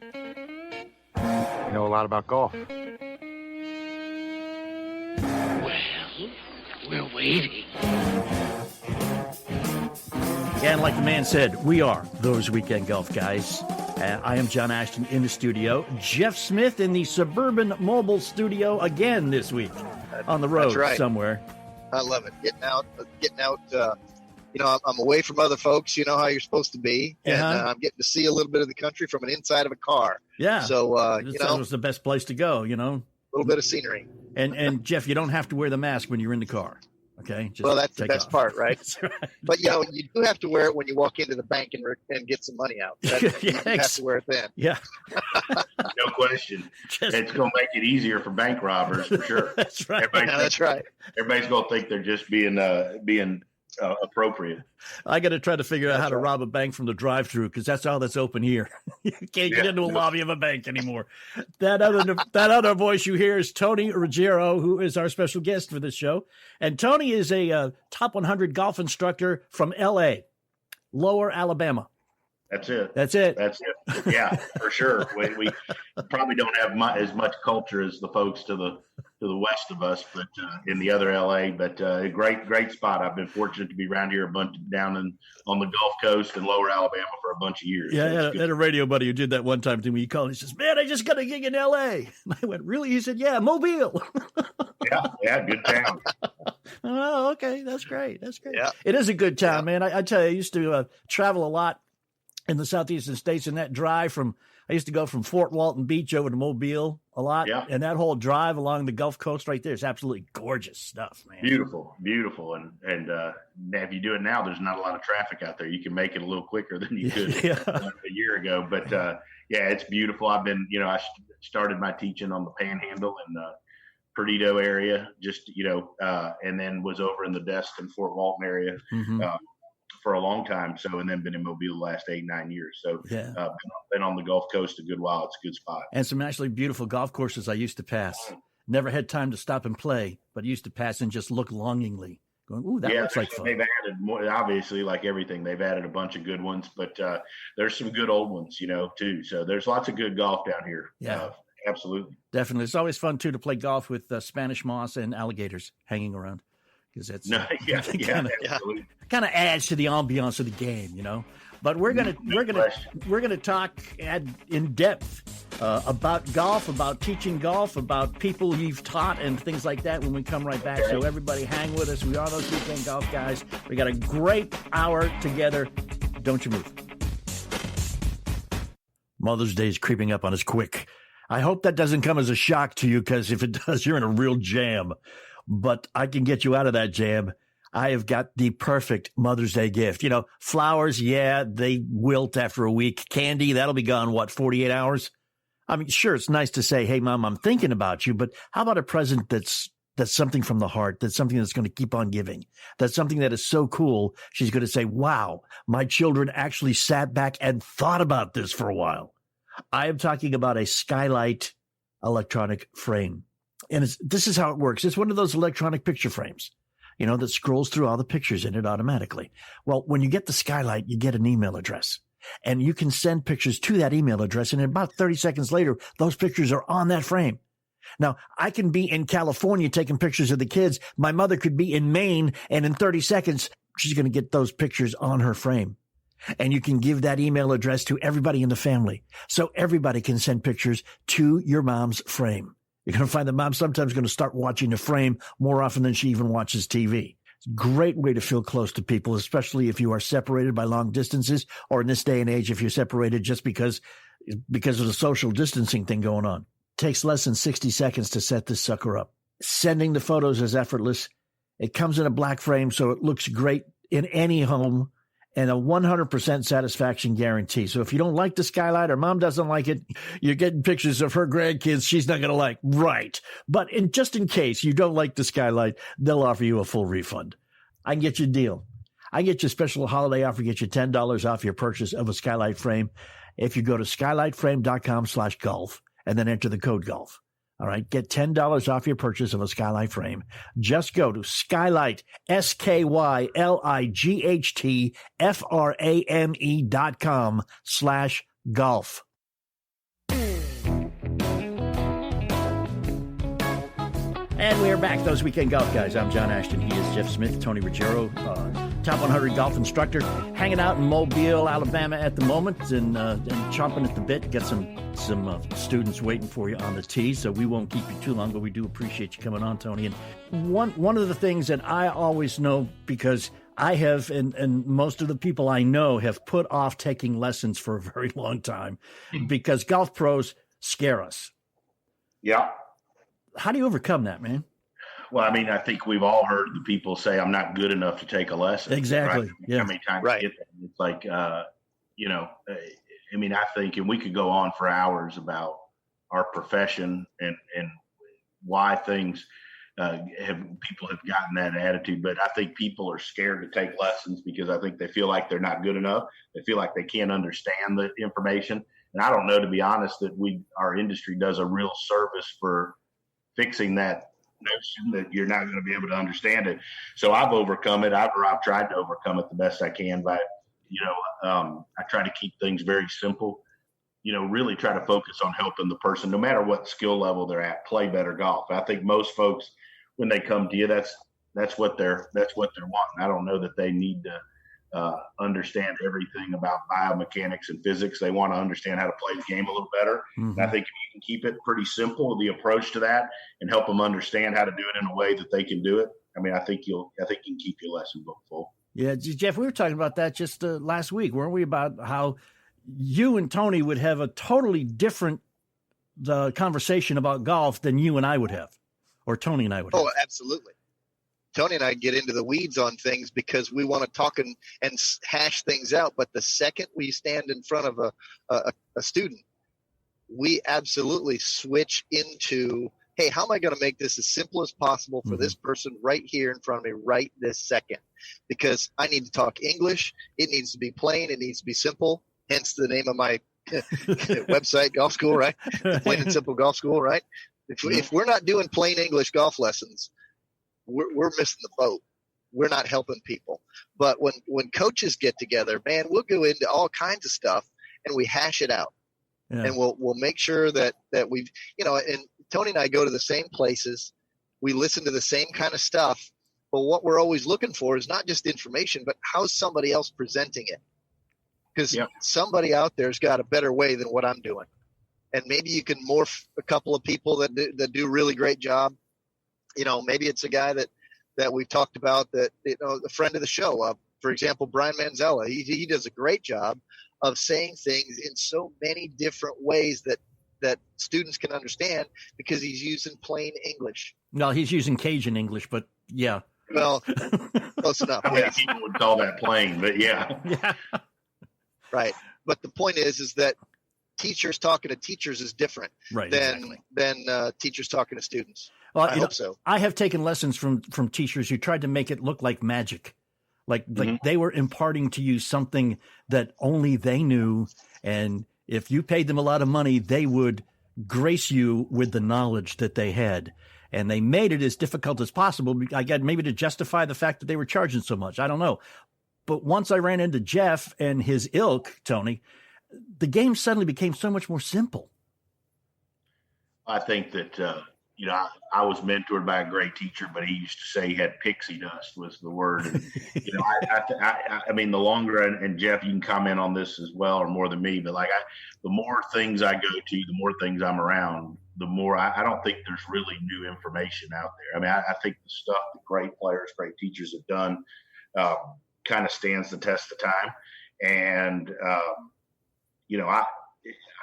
You know a lot about golf. Well, we're waiting. And like the man said, we are those weekend golf guys. I am John Ashton in the studio. Jeff Smith in the Suburban Mobile studio again this week on the road somewhere. I love it. Getting out. I'm away from other folks. You know how you're supposed to be, and I'm getting to see a little bit of the country from an inside of a car. Yeah. So that was the best place to go. You know, a little bit of scenery. And Jeff, you don't have to wear the mask when you're in the car. Okay. Well, that's the best part, right? That's right. But you do have to wear it when you walk into the bank and get some money out. You have to wear it then. Yeah. No question. It's going to make it easier for bank robbers for sure. That's right. That's right. Everybody's going to think they're just being appropriate. I got to try to figure out how to rob a bank from the drive-through because that's all that's open here. You can't get into a lobby of a bank anymore. That other voice you hear is Tony Ruggiero, who is our special guest for this show. And Tony is a top 100 golf instructor from L.A., Lower Alabama. That's it. That's it. Yeah, for sure. We probably don't have as much culture as the folks to the west of us, but in the other LA. But a great spot. I've been fortunate to be around here down on the Gulf Coast and Lower Alabama for a bunch of years. Yeah, I had a radio buddy who did that one time to me. He called and he says, "Man, I just got a gig in LA." And I went, "Really?" He said, "Yeah, Mobile." Yeah, good town. Oh, okay, that's great. Yeah. It is a good town, man. I tell you, I used to travel a lot in the southeastern states, and that drive I used to go from Fort Walton Beach over to Mobile a lot. Yeah. And that whole drive along the Gulf Coast right there is absolutely gorgeous stuff, man. Beautiful. And if you do it now, there's not a lot of traffic out there. You can make it a little quicker than you could a year ago. But it's beautiful. I've been, I started my teaching on the Panhandle in the Perdido area, and then was over in the Destin, Fort Walton area. Mm-hmm. For a long time. And then been in Mobile the last 8-9 years. So been on the Gulf Coast a good while. It's a good spot. And some actually beautiful golf courses I used to pass. Never had time to stop and play, but used to pass and just look longingly. Going, ooh, that looks like fun. They've added more, obviously, like everything. They've added a bunch of good ones, but there's some good old ones, too. So there's lots of good golf down here. Yeah. Absolutely. Definitely. It's always fun, too, to play golf with Spanish moss and alligators hanging around. Because it's kind of adds to the ambiance of the game, But we're gonna talk in depth about golf, about teaching golf, about people you've taught, and things like that when we come right back. So everybody, hang with us. We are those weekend golf guys. We got a great hour together. Don't you move. Mother's Day is creeping up on us quick. I hope that doesn't come as a shock to you, because if it does, you're in a real jam. But I can get you out of that jam. I have got the perfect Mother's Day gift. Flowers, they wilt after a week. Candy, that'll be gone, 48 hours? I mean, sure, it's nice to say, hey, Mom, I'm thinking about you, but how about a present that's something from the heart, that's something that's going to keep on giving, that's something that is so cool, she's going to say, wow, my children actually sat back and thought about this for a while. I am talking about a Skylight electronic frame. And this is how it works. It's one of those electronic picture frames, that scrolls through all the pictures in it automatically. Well, when you get the Skylight, you get an email address, and you can send pictures to that email address. And about 30 seconds later, those pictures are on that frame. Now, I can be in California taking pictures of the kids. My mother could be in Maine, and in 30 seconds, she's going to get those pictures on her frame. And you can give that email address to everybody in the family, so everybody can send pictures to your mom's frame. You're going to find that Mom sometimes going to start watching the frame more often than she even watches TV. It's a great way to feel close to people, especially if you are separated by long distances, or in this day and age, if you're separated just because of the social distancing thing going on. It takes less than 60 seconds to set this sucker up. Sending the photos is effortless. It comes in a black frame, so it looks great in any home, and a 100% satisfaction guarantee. So if you don't like the Skylight, or Mom doesn't like it, you're getting pictures of her grandkids she's not going to like. Right. But just in case you don't like the Skylight, they'll offer you a full refund. I can get you a deal. I get you a special holiday offer, get you $10 off your purchase of a Skylight frame if you go to skylightframe.com/golf and then enter the code golf. All right, get $10 off your purchase of a Skylight frame. Just go to Skylight, SKYLIGHTFRAME.com/golf. And we're back, those weekend golf guys. I'm John Ashton. He is Jeff Smith, Tony Ruggiero, top 100 golf instructor, hanging out in Mobile, Alabama at the moment, and chomping at the bit. Got some students waiting for you on the tee, so we won't keep you too long, but we do appreciate you coming on, Tony. And one of the things that I always know, because I have, and most of the people I know have put off taking lessons for a very long time, because golf pros scare us. Yeah. How do you overcome that, man? Well, I mean, I think we've all heard the people say, I'm not good enough to take a lesson. Exactly. Right? Yeah. How many times you get that? It's like, I mean, I think, and we could go on for hours about our profession and why things people have gotten that attitude. But I think people are scared to take lessons because I think they feel like they're not good enough. They feel like they can't understand the information. And I don't know, to be honest, that our industry does a real service for fixing that notion that you're not going to be able to understand it. So I've overcome it. I've tried to overcome it the best I can by, I try to keep things very simple, really try to focus on helping the person, no matter what skill level they're at, play better golf. I think most folks, when they come to you, that's what they're wanting. I don't know that they need to understand everything about biomechanics and physics. They want to understand how to play the game a little better. Mm-hmm. And I think if you can keep it pretty simple, the approach to that, and help them understand how to do it in a way that they can do it, I mean, I think you can keep your lesson book full. Yeah, Jeff, we were talking about that just last week, weren't we? About how you and Tony would have a totally different conversation about golf than you and I would have, or Tony and I would have. Oh, absolutely. Tony and I get into the weeds on things because we want to talk and hash things out. But the second we stand in front of a student, we absolutely switch into, hey, how am I going to make this as simple as possible for this person right here in front of me right this second? Because I need to talk English. It needs to be plain. It needs to be simple. Hence the name of my website, Golf School, right? Plain and Simple Golf School, right? If we're not doing plain English golf lessons, we're missing the boat. We're not helping people. But when coaches get together, man, we'll go into all kinds of stuff and we hash it out. Yeah. And we'll make sure that we've, and Tony and I go to the same places. We listen to the same kind of stuff. But what we're always looking for is not just information, but how's somebody else presenting it? Because somebody out there's got a better way than what I'm doing. And maybe you can morph a couple of people that do a really great job. Maybe it's a guy that we've talked about that, a friend of the show, for example, Brian Manzella, he does a great job of saying things in so many different ways that students can understand because he's using plain English. No, he's using Cajun English, but yeah. Well, close enough. I mean, people would call that plain, but yeah. Yeah. Right. But the point is that teachers talking to teachers is different than teachers talking to students. Well, I hope so. I have taken lessons from teachers who tried to make it look like magic, like they were imparting to you something that only they knew, and if you paid them a lot of money, they would grace you with the knowledge that they had, and they made it as difficult as possible. I guess maybe to justify the fact that they were charging so much. I don't know, but once I ran into Jeff and his ilk, Tony, the game suddenly became so much more simple. I think that, I was mentored by a great teacher, but he used to say he had pixie dust was the word. And, I mean, the longer, and Jeff, you can comment on this as well, or more than me, but the more things I go to, the more things I'm around, the more I don't think there's really new information out there. I mean, I think the stuff that great players, great teachers have done kind of stands the test of time. And, I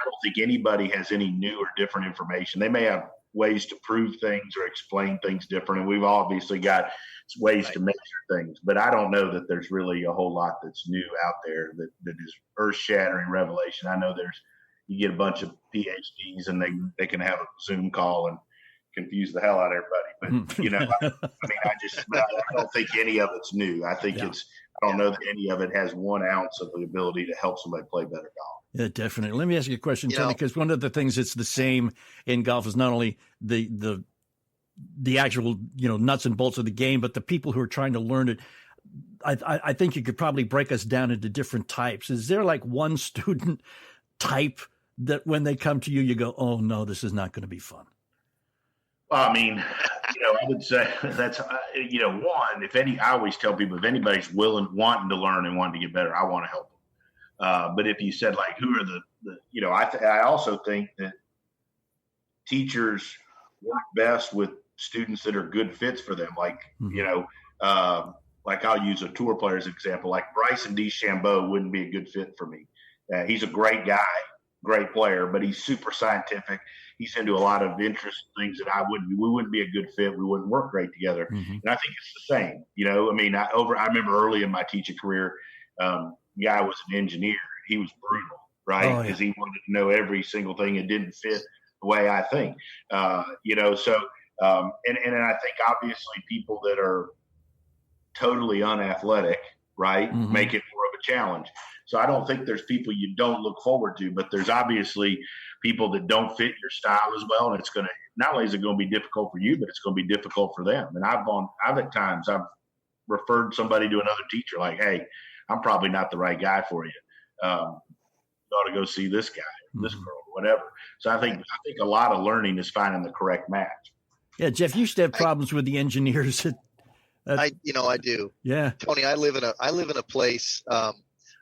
don't think anybody has any new or different information. They may have ways to prove things or explain things different, and we've obviously got ways to measure things. But I don't know that there's really a whole lot that's new out there that is earth-shattering revelation. I know you get a bunch of PhDs and they can have a Zoom call and confuse the hell out of everybody. But I don't think any of it's new. I think I don't know that any of it has 1 ounce of the ability to help somebody play better golf. Yeah, definitely. Let me ask you a question, Tony, because one of the things that's the same in golf is not only the actual, nuts and bolts of the game, but the people who are trying to learn it. I think you could probably break us down into different types. Is there like one student type that when they come to you, you go, oh no, this is not going to be fun? Well, I mean, I would say that's, one, I always tell people, if anybody's wanting to learn and wanting to get better, I want to help them. But if you said, like, who are I also think that teachers work best with students that are good fits for them. Like, like I'll use a tour player as an example. Like Bryson DeChambeau wouldn't be a good fit for me. He's a great guy, great player, but he's super scientific. He's into a lot of interesting things that we wouldn't be a good fit. We wouldn't work great together. And I think it's the same, I remember early in my teaching career, guy was an engineer. He was brutal, right? Because he wanted to know every single thing. It didn't fit the way I think, and I think obviously people that are totally unathletic, right, make it more of a challenge. So I don't think there's people you don't look forward to, but there's obviously people that don't fit your style as well. And it's going to, not only is it going to be difficult for you, but it's going to be difficult for them. And I've at times referred somebody to another teacher, like, hey, I'm probably not the right guy for you. You ought to go see this guy, this girl, whatever. So I think a lot of learning is finding the correct match. Yeah, Jeff, you used to have problems with the engineers. I do. Yeah, Tony, I live in a place.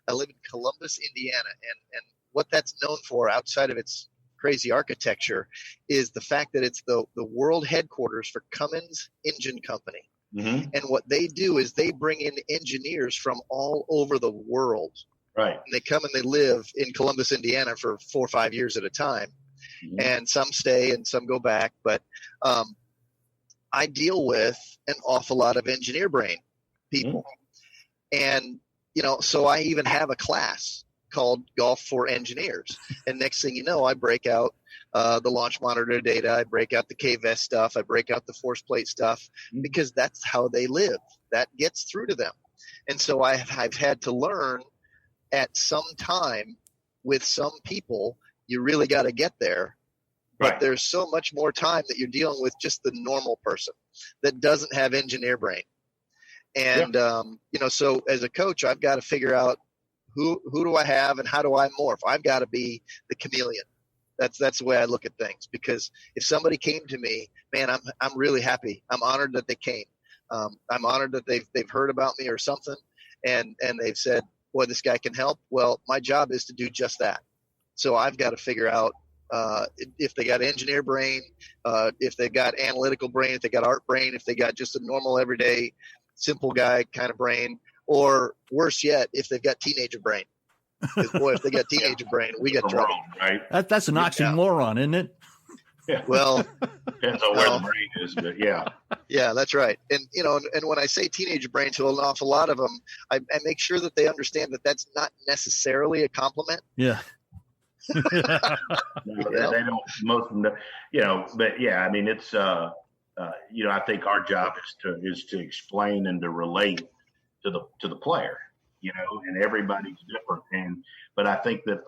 I live in Columbus, Indiana, and what that's known for, outside of its crazy architecture, is the fact that it's the world headquarters for Cummins Engine Company. And what they do is they bring in engineers from all over the world. Right. And they come and they live in Columbus, Indiana for 4 or 5 years at a time. And some stay and some go back. But I deal with an awful lot of engineer brain people. And, so I even have a class called Golf for Engineers. And next thing you know, I break out the launch monitor data. I break out the KVS stuff. I break out the force plate stuff because that's how they live. That gets through to them. And so I've had to learn at some time with some people, you really got to get there. But there's so much more time that you're dealing with just the normal person that doesn't have engineer brain. And, so as a coach, I've got to figure out who do I have and how do I morph? I've got to be the chameleon. That's the way I look at things, because if somebody came to me, man, I'm really happy. I'm honored that they came. I'm honored that they've heard about me or something. And they've said, boy, this guy can help. Well, my job is to do just that. So I've got to figure out if they got engineer brain, if they got analytical brain, if they got art brain, if they got just a normal, everyday, simple guy kind of brain, or worse yet, if they've got teenager brain. Because, boy, if they got teenager brain, we got trouble. Right? That's an oxymoron, isn't it? Yeah. Well, depends on where the brain is, but yeah. Yeah, that's right. And, and when I say teenager brain to an awful lot of them, I make sure that they understand that that's not necessarily a compliment. Yeah. They don't, most of them, but yeah, I mean, it's, I think our job is to explain and to relate to the player, and everybody's different. But I think that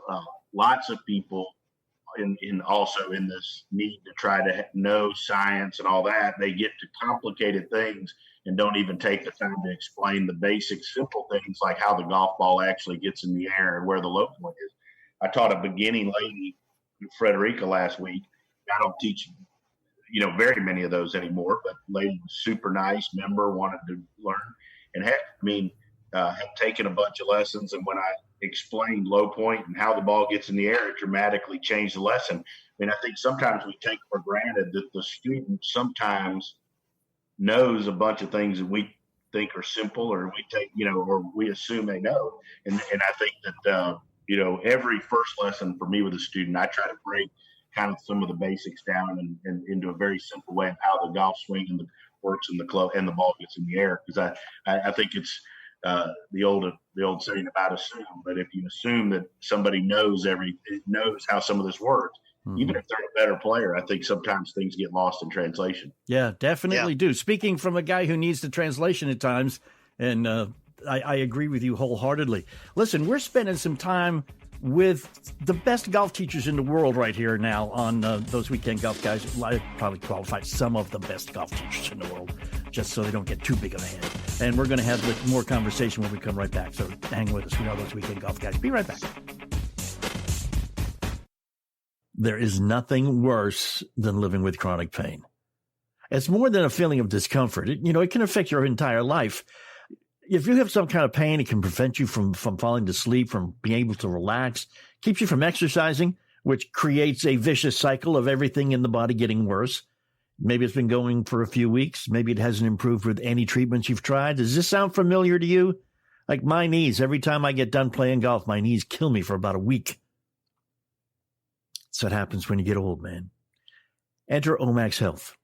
lots of people also in this need to try to know science and all that, they get to complicated things and don't even take the time to explain the basic, simple things like how the golf ball actually gets in the air and where the low point is. I taught a beginning lady in Frederica last week. I don't teach, very many of those anymore, but lady was super nice, member, wanted to learn, and have taken a bunch of lessons. And when I explained low point and how the ball gets in the air, it dramatically changed the lesson. I think sometimes we take for granted that the student sometimes knows a bunch of things that we think are simple, or we take, or we assume they know. And I think that, every first lesson for me with a student, I try to break kind of some of the basics down and into a very simple way of how the golf swing works in the club and the ball gets in the air. Because I think it's the old saying about assume. But if you assume that somebody knows how some of this works, even if they're a better player, I think sometimes things get lost in translation. Yeah, definitely do. Speaking from a guy who needs the translation at times, and I agree with you wholeheartedly. Listen, we're spending some time with the best golf teachers in the world right here now on those Weekend Golf Guys. I probably qualify some of the best golf teachers in the world, just so they don't get too big of a head. And we're going to have more conversation when we come right back. So hang with us. We are those Weekend Golf Guys. Be right back. There is nothing worse than living with chronic pain. It's more than a feeling of discomfort. It can affect your entire life. If you have some kind of pain, it can prevent you from falling to sleep, from being able to relax, keeps you from exercising, which creates a vicious cycle of everything in the body getting worse. Maybe it's been going for a few weeks. Maybe it hasn't improved with any treatments you've tried. Does this sound familiar to you? Like my knees, every time I get done playing golf, my knees kill me for about a week. That's what happens when you get old, man. Enter Omax Health.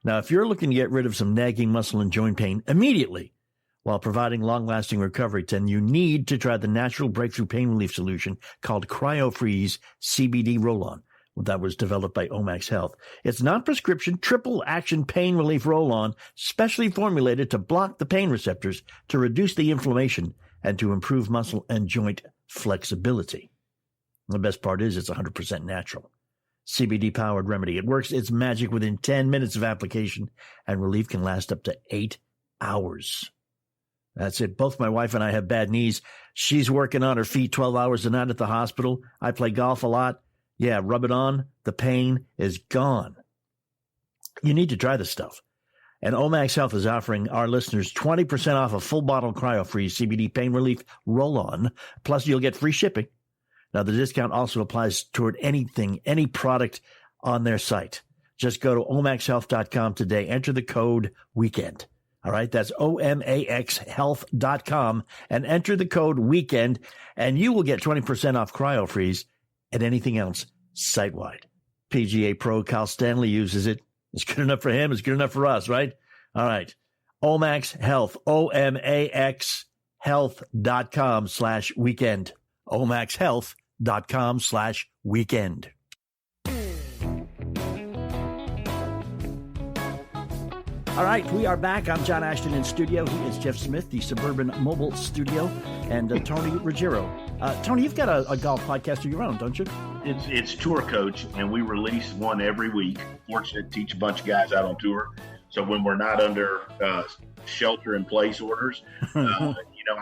Now, if you're looking to get rid of some nagging muscle and joint pain immediately while providing long-lasting recovery, then you need to try the natural breakthrough pain relief solution called CryoFreeze CBD Roll-On. That was developed by Omax Health. It's non-prescription, triple-action pain relief roll-on, specially formulated to block the pain receptors, to reduce the inflammation, and to improve muscle and joint flexibility. The best part is it's 100% natural. CBD-powered remedy. It works its magic within 10 minutes of application, and relief can last up to 8 hours. That's it. Both my wife and I have bad knees. She's working on her feet 12 hours a night at the hospital. I play golf a lot. Yeah, rub it on. The pain is gone. You need to try this stuff. And Omax Health is offering our listeners 20% off a full bottle CryoFreeze CBD pain relief roll-on. Plus, you'll get free shipping. Now, the discount also applies toward any product on their site. Just go to omaxhealth.com today. Enter the code WEEKEND. All right, that's omaxhealth.com, and enter the code WEEKEND, and you will get 20% off CryoFreeze and anything else site-wide. PGA Pro Kyle Stanley uses it. It's good enough for him. It's good enough for us, right? All right. Omax Health, OMAX health.com/weekend. omaxhealth.com/weekend. All right, we are back. I'm John Ashton in studio. He is Jeff Smith, the Suburban Mobile Studio, and Tony Ruggiero. Tony, you've got a golf podcast of your own, don't you? It's Tour Coach, and we release one every week. Fortunate to teach a bunch of guys out on tour. So when we're not under shelter-in-place orders, I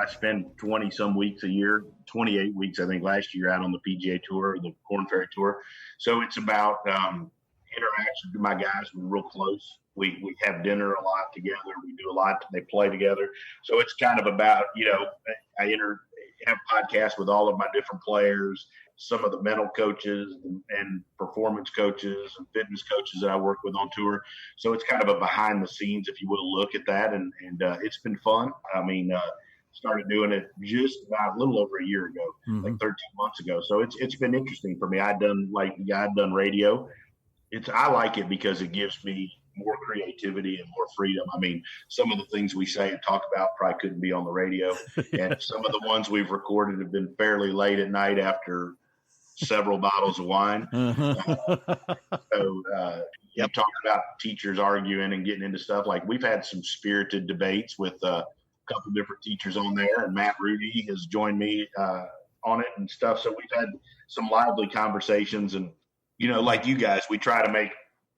spend 20-some weeks a year, 28 weeks, I think, last year out on the PGA Tour, the Korn Ferry Tour. So it's about interaction with my guys. We're real close. We have dinner a lot together. We do a lot. They play together. So it's kind of about, I have podcasts with all of my different players, some of the mental coaches and performance coaches and fitness coaches that I work with on tour. So it's kind of a behind the scenes, if you will, look at that. And it's been fun. I mean, started doing it just about a little over a year ago, like 13 months ago. So it's been interesting for me. I've done radio. I like it because it gives me more creativity and more freedom. I mean, some of the things we say and talk about probably couldn't be on the radio. And some of the ones we've recorded have been fairly late at night after several bottles of wine. You talk about teachers arguing and getting into stuff. Like, we've had some spirited debates with a couple different teachers on there, and Matt Rudy has joined me on it and stuff. So we've had some lively conversations, and, like you guys, we try to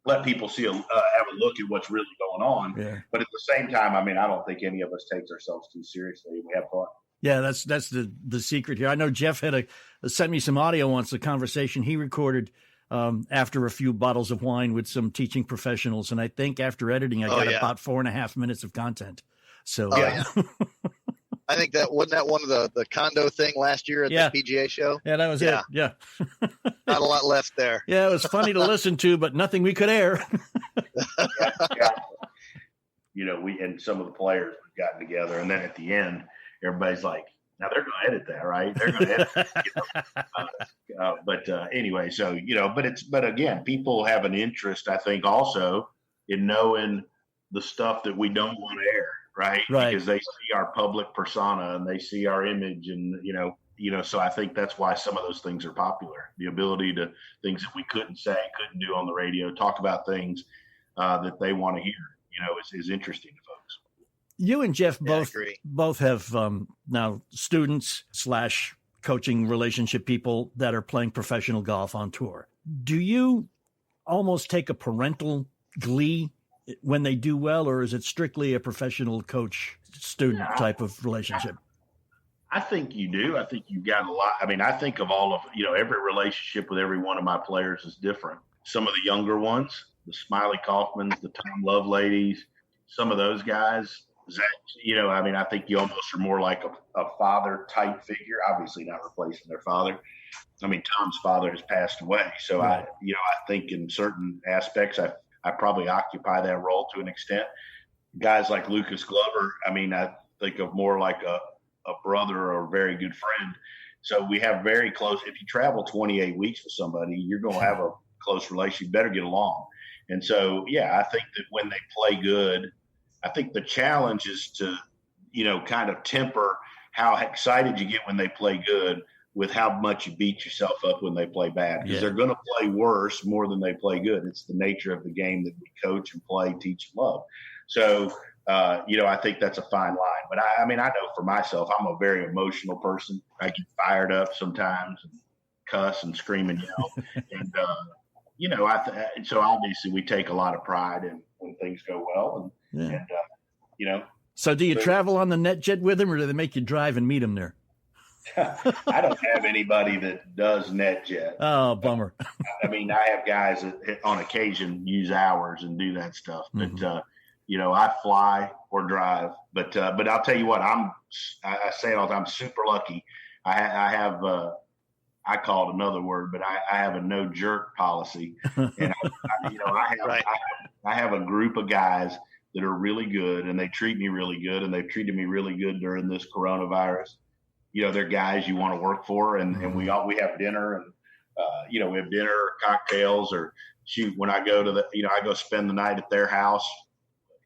let people have a look at what's really going on. Yeah. But at the same time, I mean, I don't think any of us takes ourselves too seriously. We have fun. Yeah, that's the secret here. I know Jeff had sent me some audio once, a conversation he recorded after a few bottles of wine with some teaching professionals. And I think after editing, I got about 4.5 minutes of content. So I think wasn't that one of the condo thing last year at the PGA show? Yeah, that was it. Yeah. Not a lot left there. Yeah, it was funny to listen to, but nothing we could air. We and some of the players have gotten together, and then at the end, everybody's like, now they're going to edit that, right? They're going to edit anyway, so, but again, people have an interest, I think, also in knowing the stuff that we don't want to air. Right. Because they see our public persona and they see our image, and, so I think that's why some of those things are popular. The ability to things that we couldn't say, couldn't do on the radio, talk about things that they want to hear, is interesting to folks. You and Jeff both have now students / coaching relationship people that are playing professional golf on tour. Do you almost take a parental glee when they do well, or is it strictly a professional coach-student type of relationship? I think you do. I think you've got a lot. I mean, I think of all of, every relationship with every one of my players is different. Some of the younger ones, the Smylie Kaufmans, the Tom Love ladies, some of those guys. Zach, I mean, I think you almost are more like a father type figure. Obviously, not replacing their father. I mean, Tom's father has passed away, so right. I think in certain aspects, I probably occupy that role to an extent. Guys like Lucas Glover, I mean, I think of more like a brother or a very good friend. So we have very close. If you travel 28 weeks with somebody, you're going to have a close relation. You better get along. And so, yeah, I think that when they play good, I think the challenge is to, kind of temper how excited you get when they play good with how much you beat yourself up when they play bad, because they're going to play worse more than they play good. It's the nature of the game that we coach and play, teach, and love. So, I think that's a fine line. But I mean, I know for myself, I'm a very emotional person. I get fired up sometimes and cuss and scream and yell. And, so obviously we take a lot of pride in when things go well. So do you travel on the NetJet with them, or do they make you drive and meet them there? I don't have anybody that does NetJet. Oh, bummer. I mean, I have guys that on occasion use ours and do that stuff. But, I fly or drive. But I'll tell you what, I say it all the time, I'm super lucky. I have I call it another word, but I have a no jerk policy. And I have a group of guys that are really good, and they treat me really good, and they've treated me really good during this coronavirus. They're guys you want to work for, and we have dinner, and we have dinner, or cocktails, or shoot, when I go to I go spend the night at their house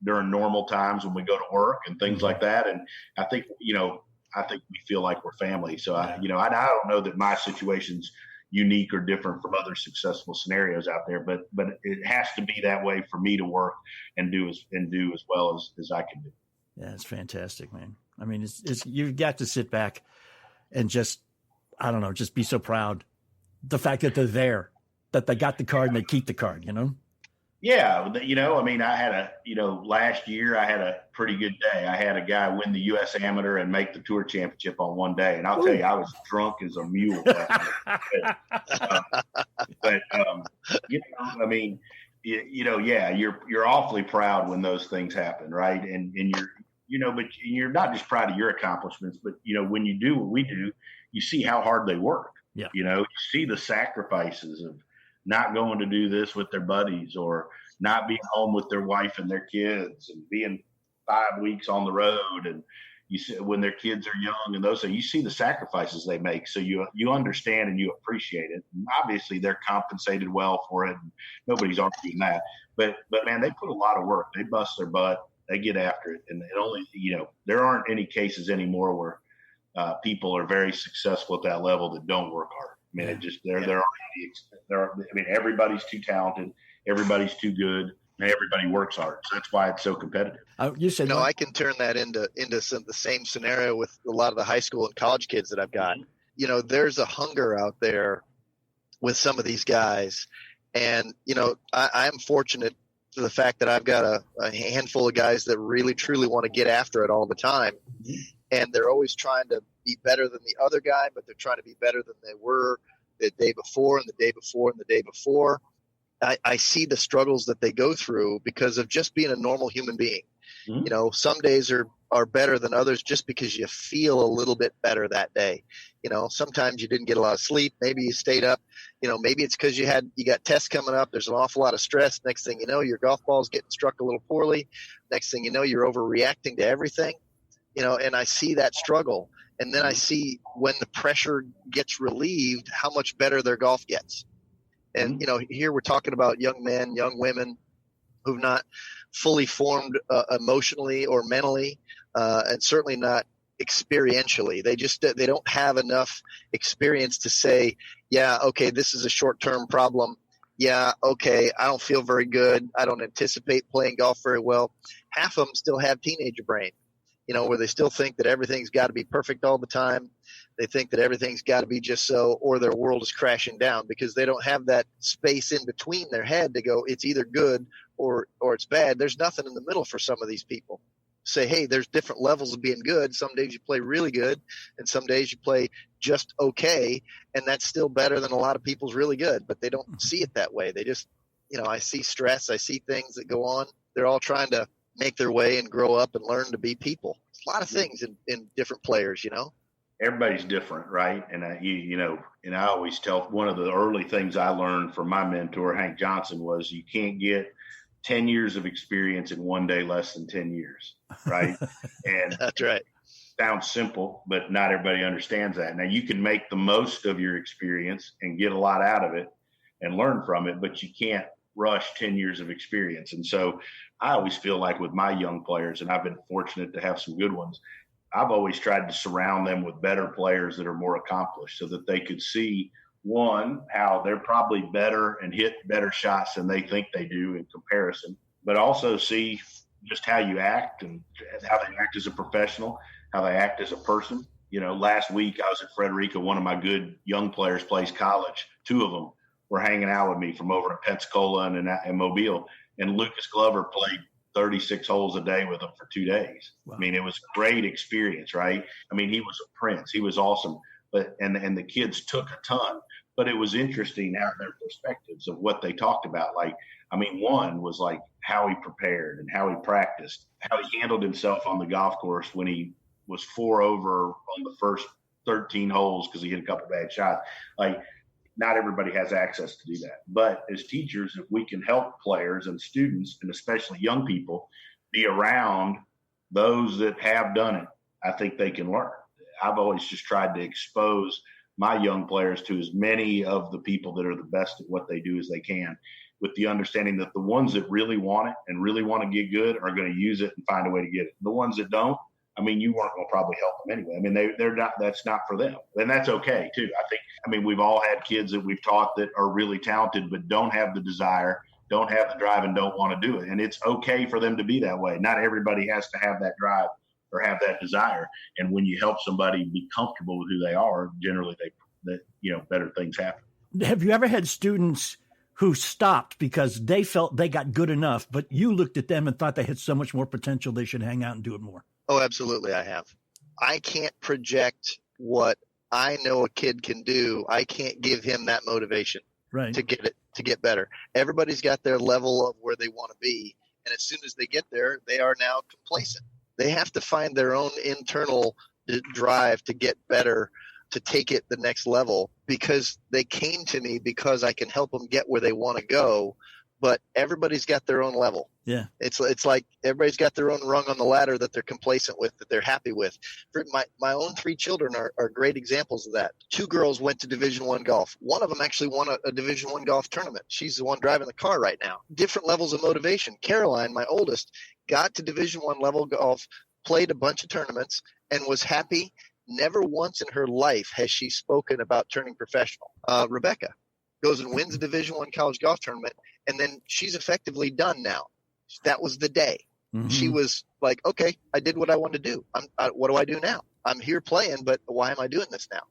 during normal times when we go to work and things like that. And I think we feel like we're family. So I don't know that my situation's unique or different from other successful scenarios out there, but it has to be that way for me to work and do as well as I can do. Yeah, it's fantastic, man. I mean, it's you've got to sit back and just be so proud. The fact that they're there, that they got the card and they keep the card, Yeah. I mean, I had last year I had a pretty good day. I had a guy win the U.S. Amateur and make the Tour Championship on one day. And I'll tell you, I was drunk as a mule. I mean, you're awfully proud when those things happen, right? And but you're not just proud of your accomplishments, but, when you do what we do, you see how hard they work. Yeah. You see the sacrifices of not going to do this with their buddies, or not being home with their wife and their kids, and being 5 weeks on the road. And you see when their kids are young and those things, you see the sacrifices they make. So you understand and you appreciate it. And obviously they're compensated well for it. And nobody's arguing that, but man, they put a lot of work. They bust their butt. They get after it. And it only, there aren't any cases anymore where people are very successful at that level that don't work hard. I mean, everybody's too talented, everybody's too good, and everybody works hard. So that's why it's so competitive. You said I can turn that into the same scenario with a lot of the high school and college kids that I've got. There's a hunger out there with some of these guys, and I'm fortunate for the fact that I've got a handful of guys that really truly want to get after it all the time. And they're always trying to be better than the other guy, but they're trying to be better than they were the day before and the day before and the day before. I see the struggles that they go through because of just being a normal human being. Mm-hmm. Some days are better than others just because you feel a little bit better that day. Sometimes you didn't get a lot of sleep. Maybe you stayed up. Maybe it's because you got tests coming up. There's an awful lot of stress. Next thing you know, your golf ball's getting struck a little poorly. Next thing you know, you're overreacting to everything. And I see that struggle. And then I see when the pressure gets relieved, how much better their golf gets. And, here we're talking about young men, young women who've not fully formed emotionally or mentally, and certainly not experientially. They don't have enough experience to say, yeah, okay, this is a short-term problem. Yeah, okay, I don't feel very good. I don't anticipate playing golf very well. Half of them still have teenager brain. Where they still think that everything's got to be perfect all the time. They think that everything's got to be just so, or their world is crashing down because they don't have that space in between their head to go, it's either good or it's bad. There's nothing in the middle for some of these people. Say, hey, there's different levels of being good. Some days you play really good, and some days you play just okay, and that's still better than a lot of people's really good, but they don't see it that way. They just, I see stress. I see things that go on. They're all trying to make their way and grow up and learn to be people. A lot of things in different players, Everybody's different, right? And and I always tell, one of the early things I learned from my mentor, Hank Johnson, was you can't get 10 years of experience in one day less than 10 years, right? And That's right. Sounds simple, but not everybody understands that. Now, you can make the most of your experience and get a lot out of it and learn from it, but you can't rush 10 years of experience. And so I always feel like with my young players, and I've been fortunate to have some good ones, I've always tried to surround them with better players that are more accomplished so that they could see, one, how they're probably better and hit better shots than they think they do in comparison, but also see just how you act and how they act as a professional, how they act as a person. Last week I was at Frederica. One of my good young players plays college. Two of them were hanging out with me from over in Pensacola and Mobile. And Lucas Glover played 36 holes a day with them for 2 days. Wow. I mean, it was a great experience, right? I mean, he was a prince. He was awesome. And the kids took a ton. But it was interesting how their perspectives of what they talked about. One was like how he prepared and how he practiced, how he handled himself on the golf course when he was 4 over on the first 13 holes because he hit a couple bad shots. Not everybody has access to do that. But as teachers, if we can help players and students, and especially young people, be around those that have done it, I think they can learn. I've always just tried to expose my young players to as many of the people that are the best at what they do as they can, with the understanding that the ones that really want it and really want to get good are going to use it and find a way to get it. The ones that don't, you weren't going to probably help them anyway. They're not, that's not for them. And that's okay too. We've all had kids that we've taught that are really talented, but don't have the desire, don't have the drive, and don't want to do it. And it's okay for them to be that way. Not everybody has to have that drive or have that desire. And when you help somebody be comfortable with who they are, generally better things happen. Have you ever had students who stopped because they felt they got good enough, but you looked at them and thought they had so much more potential they should hang out and do it more? Oh, absolutely. I have. I can't project what I know a kid can do. I can't give him that motivation to get better. Everybody's got their level of where they want to be. And as soon as they get there, they are now complacent. They have to find their own internal drive to get better, to take it the next level, because they came to me because I can help them get where they want to go. But everybody's got their own level. Yeah. It's like everybody's got their own rung on the ladder that they're complacent with, that they're happy with. For my own 3 children are great examples of that. 2 girls went to Division I golf. One of them actually won a Division I golf tournament. She's the one driving the car right now. Different levels of motivation. Caroline, my oldest, got to Division I level golf, played a bunch of tournaments, and was happy. Never once in her life has she spoken about turning professional. Rebecca goes and wins a Division I college golf tournament, and then she's effectively done now. That was the day. Mm-hmm. She was like, okay, I did what I wanted to do. What do I do now? I'm here playing, but why am I doing this now?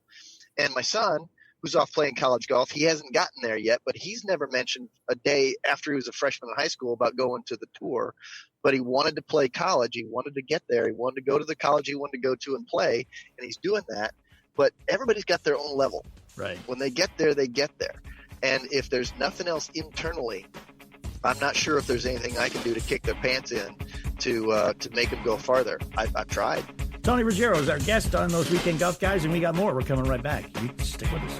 And my son, who's off playing college golf, he hasn't gotten there yet, but he's never mentioned a day after he was a freshman in high school about going to the tour. But he wanted to play college. He wanted to get there. He wanted to go to the college he wanted to go to and play, and he's doing that. But everybody's got their own level. Right. When they get there, they get there. And if there's nothing else internally, I'm not sure if there's anything I can do to kick their pants in to make them go farther. I've tried. Tony Ruggiero is our guest on Those Weekend Golf Guys, and we got more. We're coming right back. You stick with us.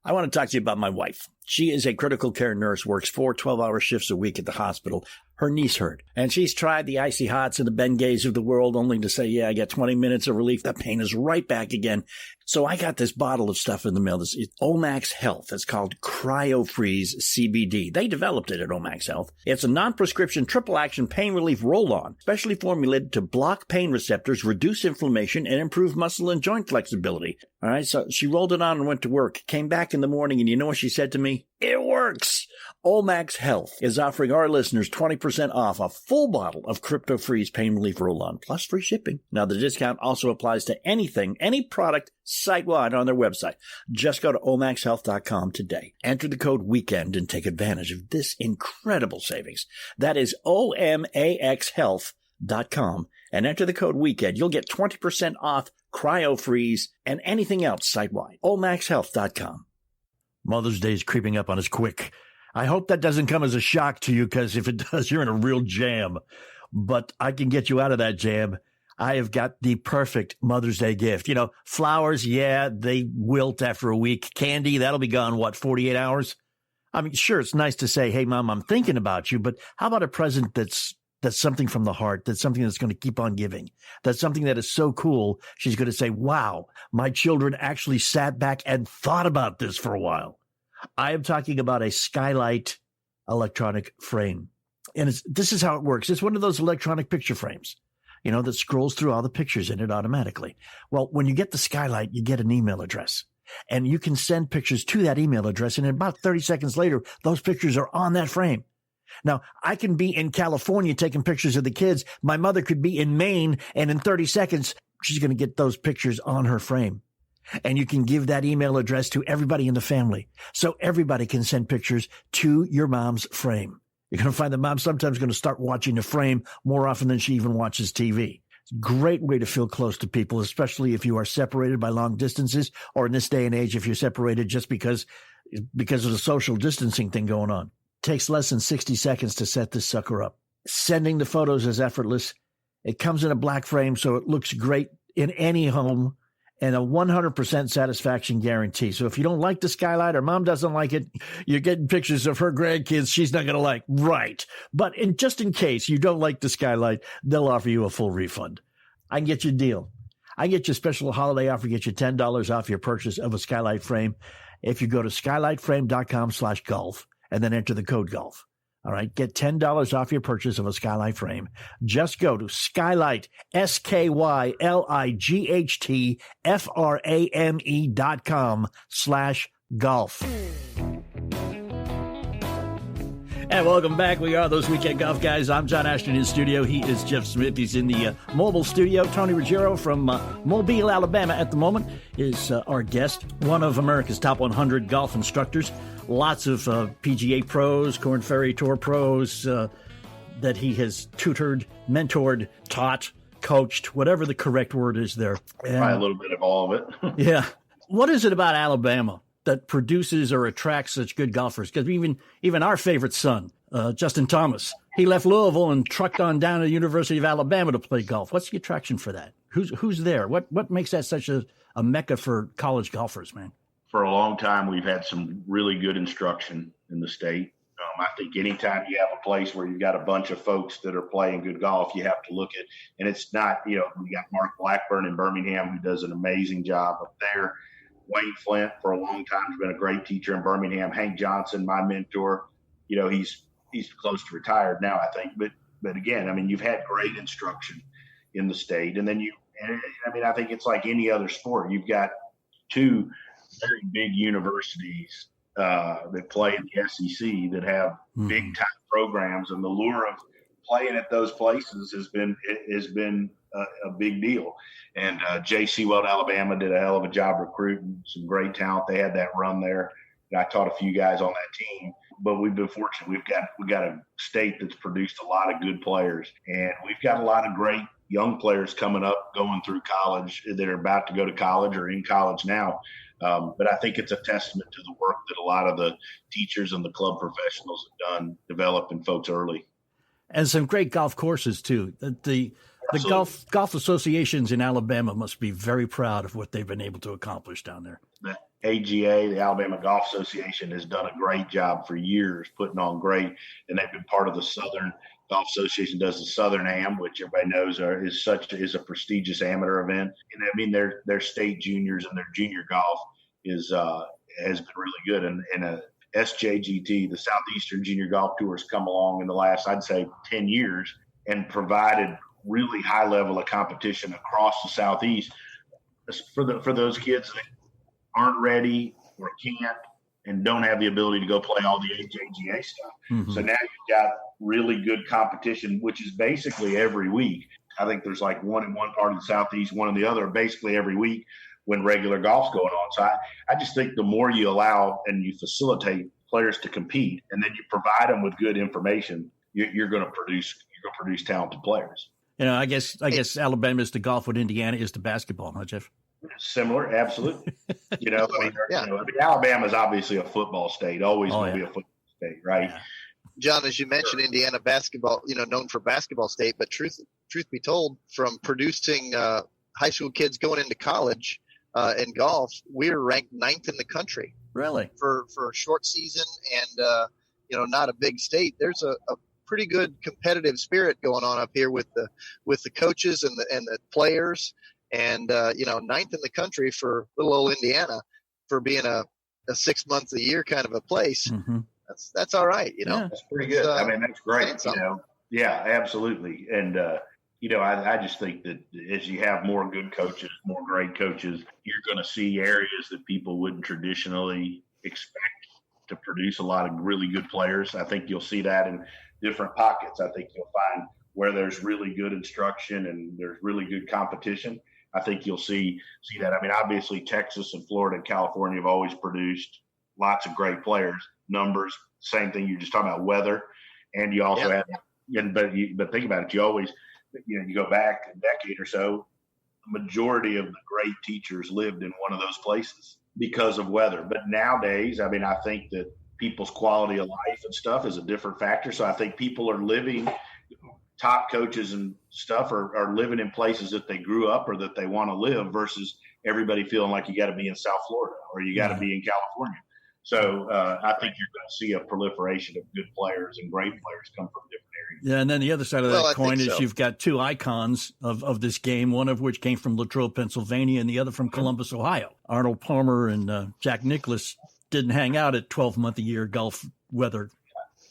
I want to talk to you about my wife. She is a critical care nurse, works 4 12-hour shifts a week at the hospital. Her knee's hurt, and she's tried the Icy Hots and the Bengays of the world only to say, yeah, I got 20 minutes of relief. That pain is right back again. So I got this bottle of stuff in the mail. This is Omax Health. It's called CryoFreeze CBD. They developed it at Omax Health. It's a non-prescription triple-action pain relief roll-on, specially formulated to block pain receptors, reduce inflammation, and improve muscle and joint flexibility. All right, so she rolled it on and went to work, came back in the morning, and you know what she said to me? It works! Omax Health is offering our listeners 20% off a full bottle of CryptoFreeze Pain Relief Roll-On, plus free shipping. Now, the discount also applies to anything, any product, site-wide on their website. Just go to omaxhealth.com today. Enter the code WEEKEND and take advantage of this incredible savings. That is omaxhealth.com. And enter the code WEEKEND. You'll get 20% off CryoFreeze and anything else site-wide. omaxhealth.com. Mother's Day is creeping up on us quick. I hope that doesn't come as a shock to you, because if it does, you're in a real jam. But I can get you out of that jam. I have got the perfect Mother's Day gift. Flowers, yeah, they wilt after a week. Candy, that'll be gone, 48 hours? I mean, sure, it's nice to say, hey, Mom, I'm thinking about you, but how about a present that's something from the heart, that's something that's going to keep on giving, that's something that is so cool, she's going to say, wow, my children actually sat back and thought about this for a while. I am talking about a Skylight electronic frame. And this is how it works. It's one of those electronic picture frames, that scrolls through all the pictures in it automatically. Well, when you get the Skylight, you get an email address. And you can send pictures to that email address, and about 30 seconds later, those pictures are on that frame. Now, I can be in California taking pictures of the kids. My mother could be in Maine, and in 30 seconds, she's going to get those pictures on her frame. And you can give that email address to everybody in the family, so everybody can send pictures to your mom's frame. You're going to find that mom sometimes going to start watching the frame more often than she even watches TV. It's a great way to feel close to people, especially if you are separated by long distances, or in this day and age, if you're separated just because of the social distancing thing going on. It takes less than 60 seconds to set this sucker up. Sending the photos is effortless. It comes in a black frame, so it looks great in any home, and a 100% satisfaction guarantee. So if you don't like the Skylight, or mom doesn't like it, you're getting pictures of her grandkids she's not going to like. Right. But just in case you don't like the Skylight, they'll offer you a full refund. I can get you a deal. I can get you a special holiday offer, get you $10 off your purchase of a Skylight frame if you go to skylightframe.com/golf and then enter the code GOLF. All right, get $10 off your purchase of a Skylight frame. Just go to Skylight, SKYLIGHTFRAME.com/golf. And welcome back. We are those Weekend Golf Guys. I'm John Ashton in studio. He is Jeff Smith. He's in the mobile studio. Tony Ruggiero from Mobile, Alabama at the moment is our guest. One of America's top 100 golf instructors. Lots of PGA pros, Korn Ferry Tour pros that he has tutored, mentored, taught, coached, whatever the correct word is there. And, probably a little bit of all of it. Yeah. What is it about Alabama that produces or attracts such good golfers? Because even our favorite son, Justin Thomas, he left Louisville and trucked on down to the University of Alabama to play golf. What's the attraction for that? Who's there? What makes that such a mecca for college golfers, man? For a long time, we've had some really good instruction in the state. I think anytime you have a place where you've got a bunch of folks that are playing good golf, you have to look at, and it's not, we got Mark Blackburn in Birmingham, who does an amazing job up there. Wayne Flint, for a long time, has been a great teacher in Birmingham. Hank Johnson, my mentor, he's close to retired now, I think. But again, you've had great instruction in the state. And then I think it's like any other sport. You've got two very big universities that play in the SEC that have big time programs, and the lure of playing at those places has been a big deal. And J.C. Weld, Alabama, did a hell of a job recruiting some great talent. They had that run there. And I taught a few guys on that team, but we've been fortunate. We've got a state that's produced a lot of good players, and we've got a lot of great young players coming up, going through college, that are about to go to college or in college now. But I think it's a testament to the work that a lot of the teachers and the club professionals have done, developing folks early. And some great golf courses too. The golf associations in Alabama must be very proud of what they've been able to accomplish down there. The AGA, the Alabama Golf Association, has done a great job for years putting on great, and they've been part of the Southern Golf Association. Does the Southern Am, which everybody knows is a prestigious amateur event. And their state juniors and their junior golf has been really good. And SJGT, the Southeastern Junior Golf Tour, has come along in the last, I'd say, 10 years and provided really high level of competition across the Southeast for those kids that aren't ready or can't and don't have the ability to go play all the HAGA stuff. Mm-hmm. So now you've got really good competition, which is basically every week. I think there's like one in one part of the Southeast, one in the other, basically every week when regular golf's going on. So I just think the more you allow and you facilitate players to compete, and then you provide them with good information, you're going to produce talented players. I guess Alabama is to golf what Indiana is to basketball, huh, Jeff? Similar, absolutely. Yeah. Alabama is obviously a football state, always will be a football state, right? Yeah. John, as you mentioned, Indiana basketball, known for basketball state, but truth be told, from producing high school kids going into college in golf, we're ranked 9th in the country. Really? For a short season and, not a big state. There's a pretty good competitive spirit going on up here with the coaches and the players. And, 9th in the country for little old Indiana for being a 6 months a year kind of a place. Mm-hmm. That's all right. Yeah. That's pretty good. That's great. Yeah, absolutely. And, I just think that as you have more good coaches, more great coaches, you're going to see areas that people wouldn't traditionally expect to produce a lot of really good players. I think you'll see that in different pockets. I think you'll find where there's really good instruction and there's really good competition. I think you'll see that. Obviously Texas and Florida and California have always produced lots of great players. Numbers, same thing. You're just talking about weather, and you also have. But think about it. You always, you go back a decade or so. The majority of the great teachers lived in one of those places because of weather. But nowadays, I think that people's quality of life and stuff is a different factor. So I think people are living. Top coaches and stuff are living in places that they grew up or that they want to live versus everybody feeling like you got to be in South Florida or you got to be in California. So I think you're going to see a proliferation of good players and great players come from different areas. Yeah, and then the other side of that coin is you've got two icons of this game, one of which came from Latrobe, Pennsylvania, and the other from Columbus, Ohio. Arnold Palmer and Jack Nicklaus didn't hang out at 12-month-a-year Gulf weather.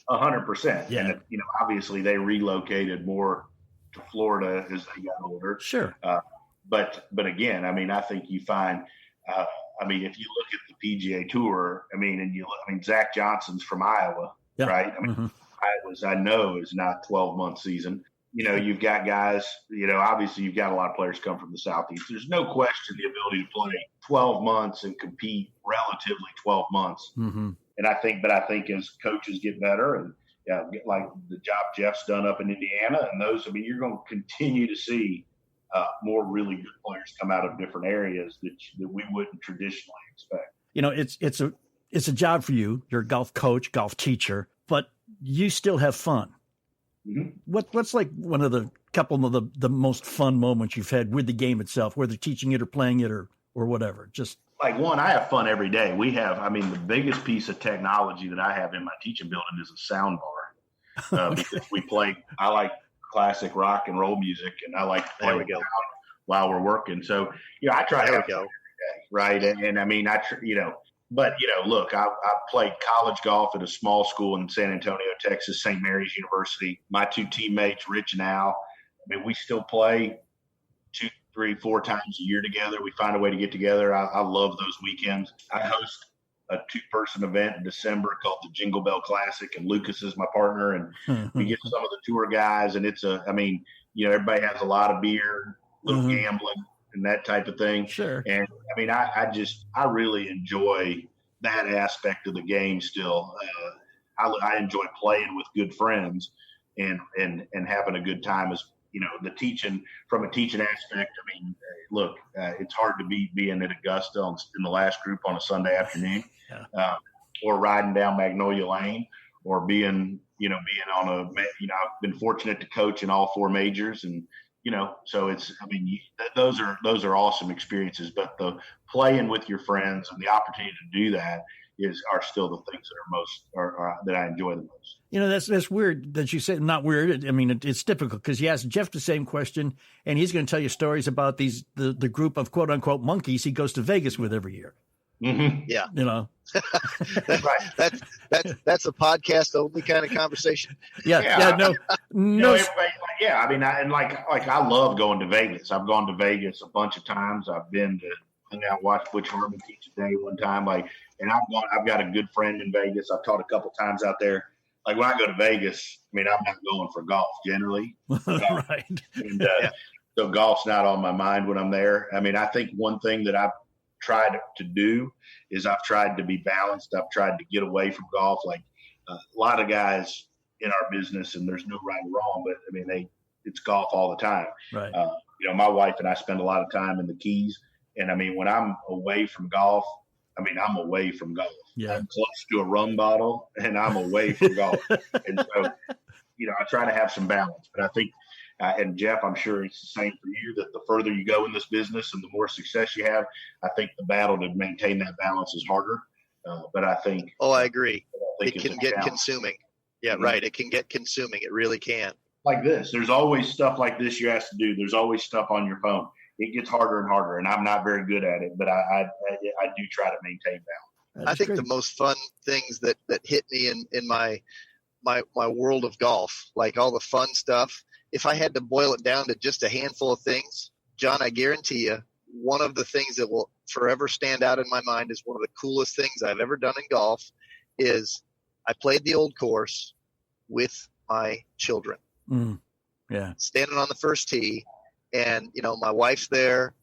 100%. Yeah. And, obviously they relocated more to Florida as they got older. Sure. But again, I think you find, if you look at the PGA Tour, Zach Johnson's from Iowa, right? Iowa's, I know, is not 12-month season. You've got guys, obviously you've got a lot of players come from the Southeast. There's no question the ability to play 12 months and compete relatively 12 months. Mm-hmm. And I think as coaches get better and like the job Jeff's done up in Indiana and those, you're going to continue to see more really good players come out of different areas that we wouldn't traditionally expect. It's a job for you. You're a golf coach, golf teacher, but you still have fun. Mm-hmm. What's like one of the couple of the most fun moments you've had with the game itself, whether teaching it or playing it or whatever? Just like one, I have fun every day. We have, the biggest piece of technology that I have in my teaching building is a sound bar because I like classic rock and roll music and I like to play while we're working. So, I try to have fun every day, right? And but look, I played college golf at a small school in San Antonio, Texas, St. Mary's University. My two teammates, Rich and Al, we still play 2, 3, 4 times a year together. We find a way to get together. I love those weekends. I host a 2-person event in December called the Jingle Bell Classic, and Lucas is my partner, and we get some of the tour guys, and it's everybody has a lot of beer, little gambling, and that type of thing. Sure. And I really enjoy that aspect of the game still. I enjoy playing with good friends and having a good time as, the teaching from a teaching aspect. Look, it's hard to beat being at Augusta in the last group on a Sunday afternoon, or riding down Magnolia Lane, or being on I've been fortunate to coach in all 4 majors, and so it's, those are awesome experiences, but the playing with your friends and the opportunity to do that are still the things that are that I enjoy the most. That's weird that you say not weird. It's difficult because you ask Jeff the same question and he's going to tell you stories about the group of quote unquote monkeys he goes to Vegas with every year. Mm-hmm. Yeah. That's right. That's a podcast only kind of conversation. No. Everybody, I love going to Vegas. I've gone to Vegas a bunch of times. I've been to hang out, watch Butch Harmon teach a day one time. And I've got a good friend in Vegas. I've taught a couple times out there. Like when I go to Vegas, I'm not going for golf generally. Right. And so golf's not on my mind when I'm there. I think one thing that I've tried to do is I've tried to be balanced. I've tried to get away from golf. Like a lot of guys in our business, and there's no right or wrong, but it's golf all the time. Right. My wife and I spend a lot of time in the Keys, And I mean, when I'm away from golf, I mean, I'm away from golf. Yeah. I'm close to a rum bottle and I'm away from golf. And so, I try to have some balance, but I think, and Jeff, I'm sure it's the same for you, that the further you go in this business and the more success you have, I think the battle to maintain that balance is harder. But I think. Oh, I agree. It can get consuming. Yeah, Mm-hmm. right. It can get consuming. It really can. Like this, there's always stuff like this you have to do. There's always stuff on your phone. It gets harder and harder, and I'm not very good at it, but I do try to maintain balance. I think the most fun things that hit me in my world of golf, like all the fun stuff, if I had to boil it down to just a handful of things, John, I guarantee you, one of the things that will forever stand out in my mind is one of the coolest things I've ever done in golf is I played the old course with my children. Yeah. Standing on the first tee, and my wife's there,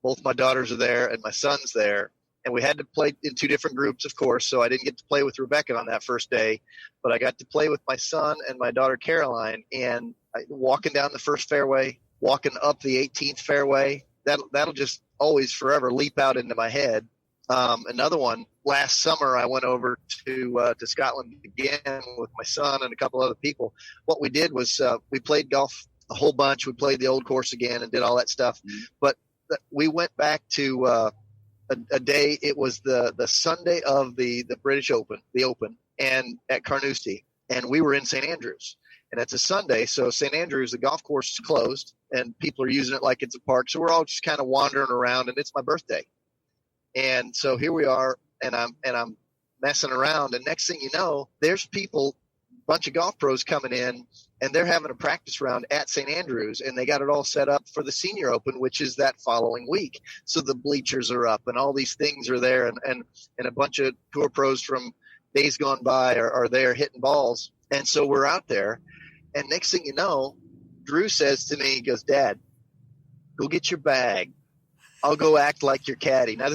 both my daughters are there, and my son's there. And we had to play in two different groups, of course, so I didn't get to play with Rebecca on that first day, but I got to play with my son and my daughter Caroline. And walking down the first fairway, walking up the 18th fairway, that'll just always forever leap out into my head. Another one, last summer I went over to Scotland again with my son and a couple other people. What we did was we played golf a whole bunch. We played the old course again and did all that stuff. Mm-hmm. But we went back to a day. It was the Sunday of the British Open, the Open, and at Carnoustie, and we were in St. Andrews. And it's a Sunday, so St. Andrews, the golf course is closed, and people are using it like it's a park. So we're all just kind of wandering around, and it's my birthday. And so here we are, and I'm messing around, and next thing you know, there's people, bunch of golf pros coming in, and they're having a practice round at St. Andrews, and they got it all set up for the Senior Open, which is that following week. So the bleachers are up, and all these things are there, and a bunch of tour pros from days gone by are there hitting balls. And so we're out there, and next thing you know, Drew says to me, he goes, "Dad, go get your bag. I'll go act like your caddy." Now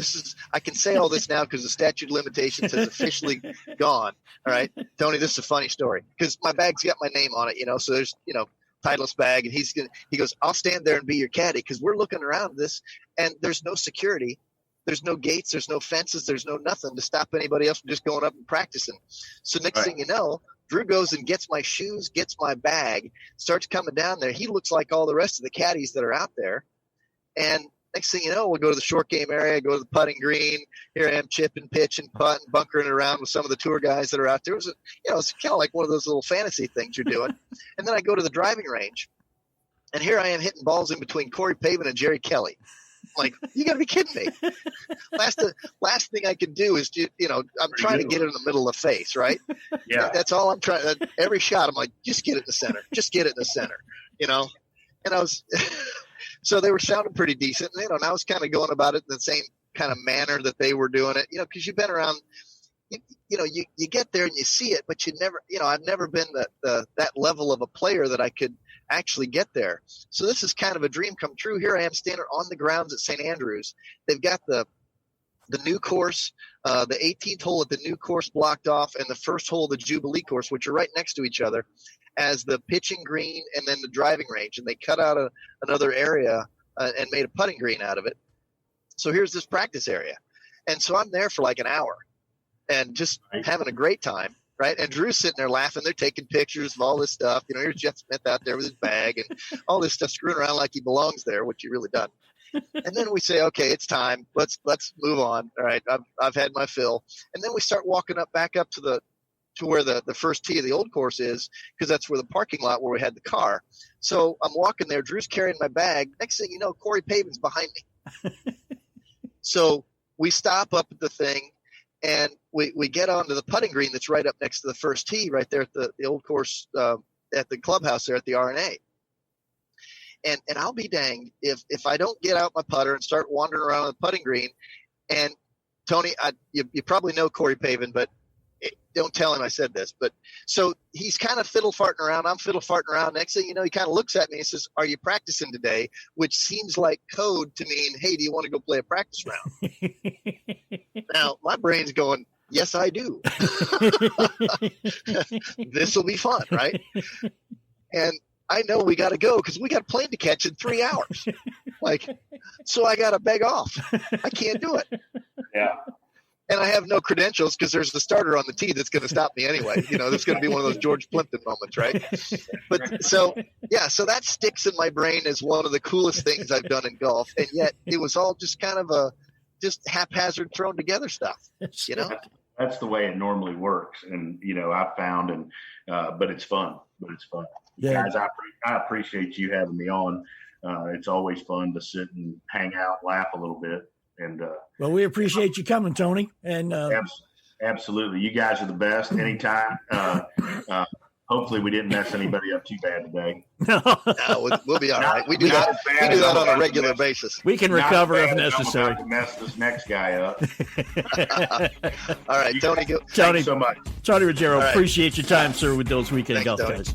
I can say all this now because the statute of limitations has officially gone. All right, Tony, this is a funny story because my bag's got my name on it, so there's, Titleist bag. And he goes, "I'll stand there and be your caddy," because we're looking around this and there's no security. There's no gates. There's no fences. There's no nothing to stop anybody else from just going up and practicing. So next thing you know, Drew goes and gets my shoes, gets my bag, starts coming down there. He looks like all the rest of the caddies that are out there. And next thing you know, we'll go to the short game area, go to the putting green. Here I am chipping, pitching, putting, bunkering around with some of the tour guys that are out there. It's kind of like one of those little fantasy things you're doing. And then I go to the driving range, and here I am hitting balls in between Corey Pavin and Jerry Kelly. I'm like, you got to be kidding me. Last thing I can do is, I'm trying to get it in the middle of the face, right? Yeah. That's all I'm trying. Every shot, I'm like, just get it in the center. Just get it in the center, And I was – so they were sounding pretty decent. And, I was kind of going about it in the same kind of manner that they were doing it, because you've been around – you get there and you see it, but you never – I've never been that level of a player that I could – actually get there. So this is kind of a dream come true. Here I am standing on the grounds at St. Andrews. They've got the new course, the 18th hole at the new course blocked off, and the first hole of the Jubilee course, which are right next to each other, as the pitching green and then the driving range. And they cut out another area and made a putting green out of it. So here's this practice area. And so I'm there for like an hour and just having a great time. Right. And Drew's sitting there laughing. They're taking pictures of all this stuff. Here's Jeff Smith out there with his bag and all this stuff, screwing around like he belongs there, which he really doesn't. And then we say, okay, it's time. Let's move on. All right. I've had my fill. And then we start walking back up to where the first tee of the old course is, because that's where the parking lot where we had the car. So I'm walking there. Drew's carrying my bag. Next thing you know, Corey Pavin's behind me. So we stop up at the thing. And we get onto the putting green that's right up next to the first tee, right there at the old course at the clubhouse there at the R&A. And I'll be danged if I don't get out my putter and start wandering around the putting green. And Tony, you probably know Corey Pavin, but don't tell him I said this. But so he's kind of fiddle farting around. I'm fiddle farting around. Next thing you know, he kind of looks at me and says, "Are you practicing today?" Which seems like code to mean, "Hey, do you want to go play a practice round?" Now, my brain's going, yes, I do. This will be fun, right? And I know we got to go because we got a plane to catch in 3 hours. Like, so I got to beg off. I can't do it. Yeah. And I have no credentials because there's the starter on the tee that's going to stop me anyway. That's going to be one of those George Plimpton moments, right? But so that sticks in my brain as one of the coolest things I've done in golf. And yet it was all just kind of just haphazard thrown together stuff, That's the way it normally works. And, I've found, but it's fun. Yeah. Guys, I appreciate you having me on. It's always fun to sit and hang out, laugh a little bit. And well, we appreciate you coming, Tony. And absolutely, you guys are the best. Anytime. Hopefully, we didn't mess anybody up too bad today. No, we'll be all right. We do that. We do that on a regular basis. We can recover if necessary. I'm about to mess this next guy up. All right, Tony. Thanks so much. Tony Ruggiero, right. Appreciate your time, sir, with those weekend golf Tony. guys.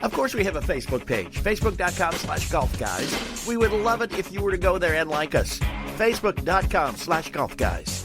Of course, we have a Facebook page, facebook.com/golf guys. We would love it if you were to go there and like us. Facebook.com/golf guys.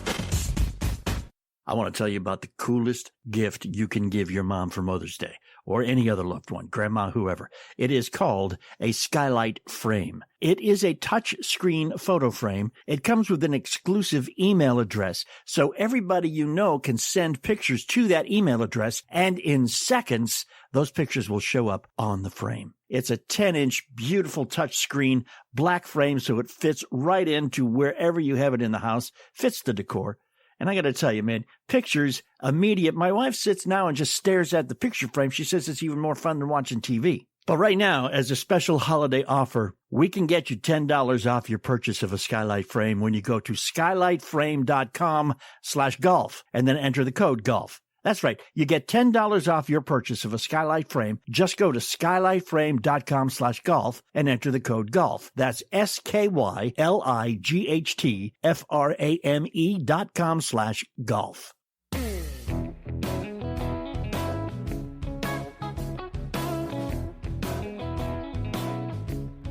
I want to tell you about the coolest gift you can give your mom for Mother's Day or any other loved one, grandma, whoever. It is called a skylight frame. It is a touch screen photo frame. It comes with an exclusive email address, so everybody you know can send pictures to that email address, and in seconds, those pictures will show up on the frame. It's a 10-inch, beautiful touch screen, black frame, so it fits right into wherever you have it in the house, fits the decor. And I got to tell you, man, pictures, immediate. My wife sits now and just stares at the picture frame. She says it's even more fun than watching TV. But right now, as a special holiday offer, we can get you $10 off your purchase of a skylight frame when you go to skylightframe.com/golf and then enter the code GOLF. That's right. You get $10 off your purchase of a skylight frame. Just go to skylightframe.com/golf and enter the code GOLF. That's SKYLIGHTFRAME.com/golf.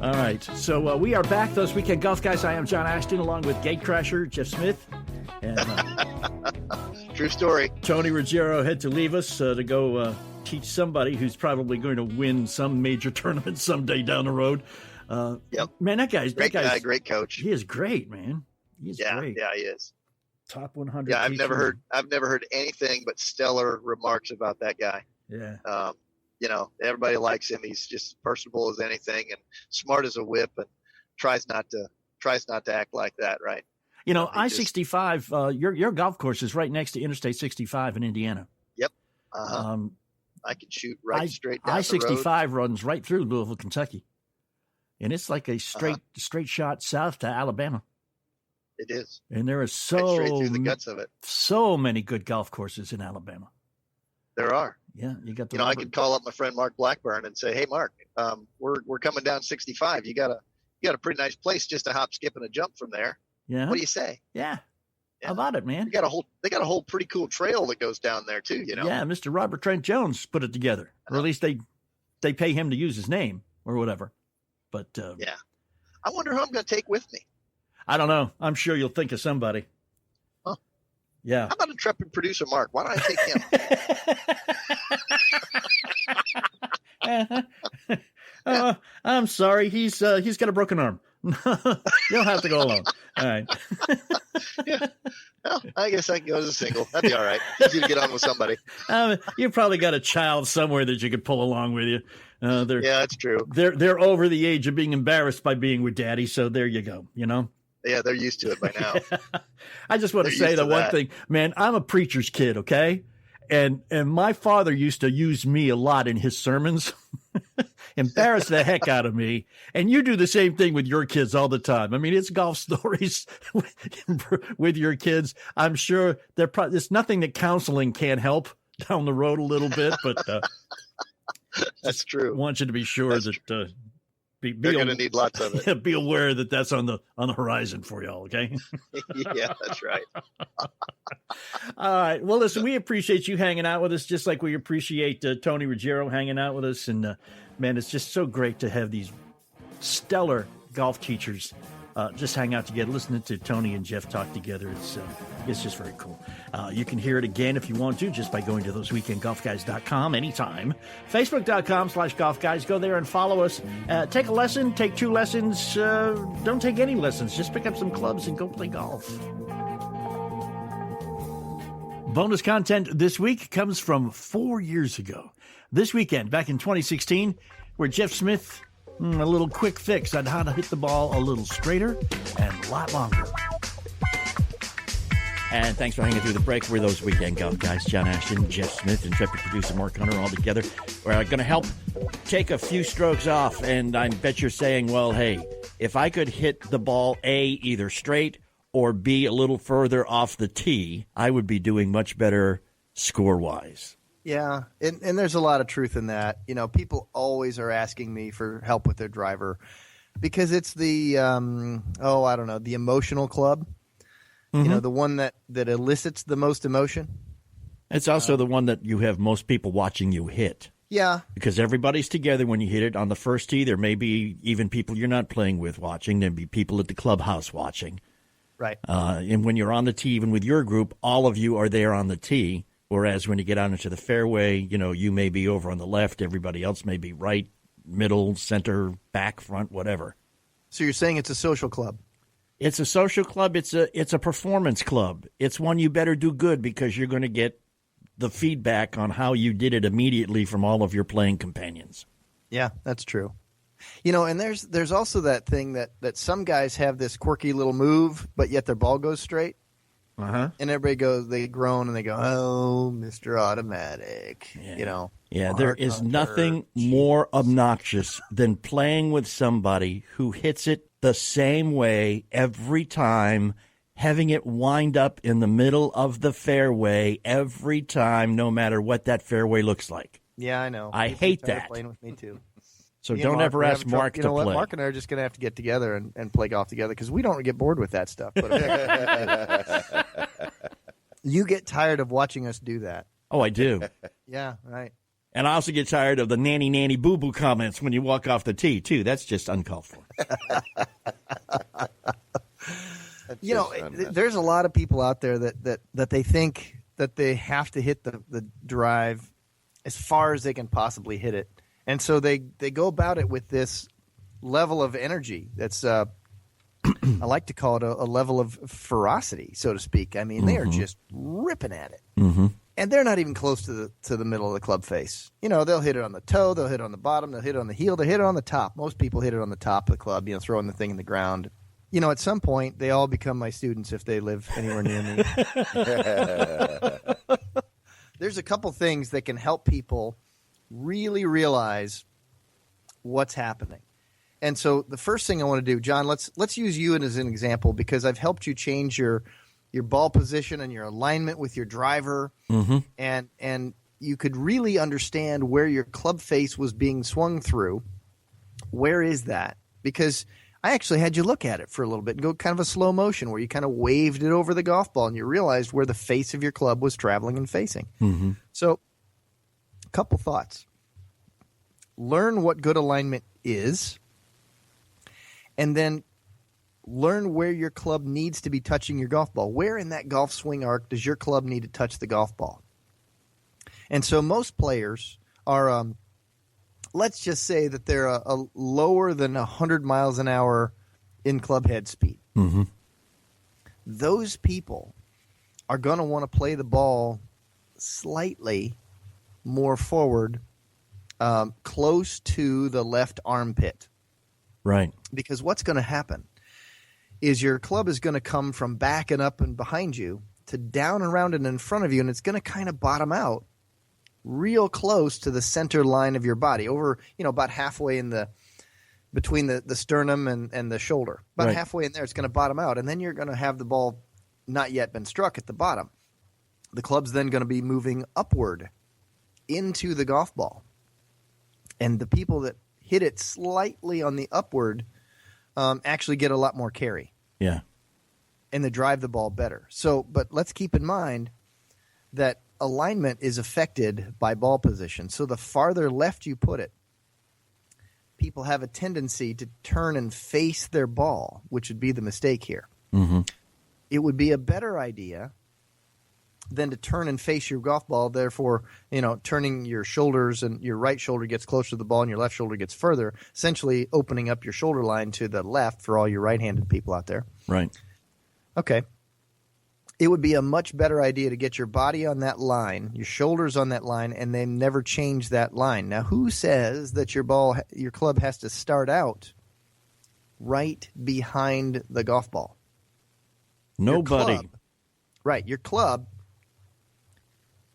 All right. So we are back, those weekend golf guys. I am John Ashton along with Gatecrasher Jeff Smith. And True story. Tony Ruggiero had to leave us to go teach somebody who's probably going to win some major tournament someday down the road. Yep. Man, that guy's great guy, great coach. He is great, man. He's great. Yeah, he is. Top 100. Yeah, I've never heard anything but stellar remarks about that guy. Yeah. Everybody likes him. He's just personable as anything and smart as a whip, and tries not to act like that, right? I-65, your golf course is right next to Interstate 65 in Indiana. Yep. I can shoot straight down I-65 runs right through Louisville, Kentucky. And it's like a straight shot south to Alabama. It is. And there are straight through the guts of it. So many good golf courses in Alabama. There are. Yeah, you got I could call up my friend Mark Blackburn and say, "Hey, Mark, we're coming down 65. You got a pretty nice place, just a hop, skip, and a jump from there. Yeah. What do you say?" Yeah. How about it, man? They got a whole pretty cool trail that goes down there too. Yeah, Mr. Robert Trent Jones put it together, or at least they pay him to use his name or whatever. But yeah, I wonder who I'm going to take with me. I don't know. I'm sure you'll think of somebody. Huh. Yeah. How about intrepid producer Mark? Why don't I take him? I'm sorry. He's got a broken arm. You'll have to go alone. All right. Yeah. Well, I guess I can go as a single. That'd be all right. Easy to get on with somebody. You probably got a child somewhere that you could pull along with you. Yeah, that's true. They're over the age of being embarrassed by being with daddy. So there you go. Yeah, they're used to it by now. I just want to say the one thing, man. I'm a preacher's kid, okay? And my father used to use me a lot in his sermons, embarrass the heck out of me. And you do the same thing with your kids all the time. I mean, it's golf stories with your kids. I'm sure there's nothing that counseling can't help down the road a little bit, but that's true. I want you to be sure that they're going to need lots of it. Yeah, be aware that that's on the horizon for y'all. Okay. Yeah, that's right. All right. Well, listen, we appreciate you hanging out with us, just like we appreciate Tony Ruggiero hanging out with us. And man, it's just so great to have these stellar golf teachers just hang out together, listening to Tony and Jeff talk together. It's just very cool. You can hear it again if you want to, just by going to thoseweekendgolfguys.com anytime. Facebook.com/golfguys. Go there and follow us. Take a lesson, take 2 lessons. Don't take any lessons. Just pick up some clubs and go play golf. Bonus content this week comes from 4 years ago. This weekend, back in 2016, where Jeff Smith, a little quick fix on how to hit the ball a little straighter and a lot longer. And thanks for hanging through the break. We're those weekend golf guys, John Ashton, Jeff Smith, intrepid producer Mark Hunter, all together. We're going to help take a few strokes off. And I bet you're saying, well, hey, if I could hit the ball A, either straight, or B, a little further off the tee, I would be doing much better score-wise. Yeah, and there's a lot of truth in that. You know, people always are asking me for help with their driver because it's the, the emotional club. Mm-hmm. You know, the one that elicits the most emotion. It's also the one that you have most people watching you hit. Yeah. Because everybody's together when you hit it on the first tee. There may be even people you're not playing with watching. There'd be people at the clubhouse watching. Right. And when you're on the tee, even with your group, all of you are there on the tee. Whereas when you get out into the fairway, you know, you may be over on the left. Everybody else may be right, middle, center, back, front, whatever. So you're saying it's a social club? It's a social club. It's a performance club. It's one you better do good because you're going to get the feedback on how you did it immediately from all of your playing companions. Yeah, that's true. You know, and there's also that thing that some guys have this quirky little move, but yet their ball goes straight. Uh-huh. And they groan and they go, oh, Mr. Automatic, yeah. You know. Yeah, there is nothing more obnoxious than playing with somebody who hits it the same way every time, having it wind up in the middle of the fairway every time, no matter what that fairway looks like. Yeah, I know. I hate that. Playing with me too. So don't ever ask Mark to play. Mark and I are just going to have to get together and play golf together because we don't get bored with that stuff. But you get tired of watching us do that. Oh, I do. Yeah, right. And I also get tired of the nanny boo-boo comments when you walk off the tee, too. That's just uncalled for. You know, there's a lot of people out there that they think that they have to hit the drive as far as they can possibly hit it. And so they go about it with this level of energy that's, I like to call it a level of ferocity, so to speak. I mean, they are just ripping at it. Mm-hmm. And they're not even close to the middle of the club face. You know, they'll hit it on the toe, they'll hit it on the bottom, they'll hit it on the heel, they'll hit it on the top. Most people hit it on the top of the club, you know, throwing the thing in the ground. You know, at some point, they all become my students if they live anywhere near me. There's a couple things that can help people really realize what's happening. And so the first thing I want to do, John, let's use you as an example because I've helped you change your ball position and your alignment with your driver. Mm-hmm. And you could really understand where your club face was being swung through. Where is that? Because I actually had you look at it for a little bit and go kind of a slow motion where you kind of waved it over the golf ball and you realized where the face of your club was traveling and facing. Mm-hmm. So a couple thoughts. Learn what good alignment is, and then learn where your club needs to be touching your golf ball. Where in that golf swing arc does your club need to touch the golf ball? And so most players are, let's just say that they're a lower than 100 miles an hour in club head speed. Mm-hmm. Those people are going to want to play the ball slightly more forward, close to the left armpit. Right. Because what's going to happen is your club is going to come from back and up and behind you to down and around and in front of you, and it's going to kind of bottom out real close to the center line of your body, over, you know, about halfway in between the sternum and the shoulder. About right. halfway in there, it's going to bottom out, and then you're going to have the ball not yet been struck at the bottom. The club's then going to be moving upward into the golf ball. And the people that hit it slightly on the upward actually get a lot more carry. Yeah. And they drive the ball better. So, but let's keep in mind that alignment is affected by ball position. So the farther left you put it, people have a tendency to turn and face their ball, which would be the mistake here. Mm-hmm. It would be a better idea than to turn and face your golf ball, therefore, turning your shoulders, and your right shoulder gets closer to the ball and your left shoulder gets further, essentially opening up your shoulder line to the left for all your right-handed people out there. Right. Okay. It would be a much better idea to get your body on that line, your shoulders on that line, and then never change that line. Now, who says that your club has to start out right behind the golf ball? Nobody. Your club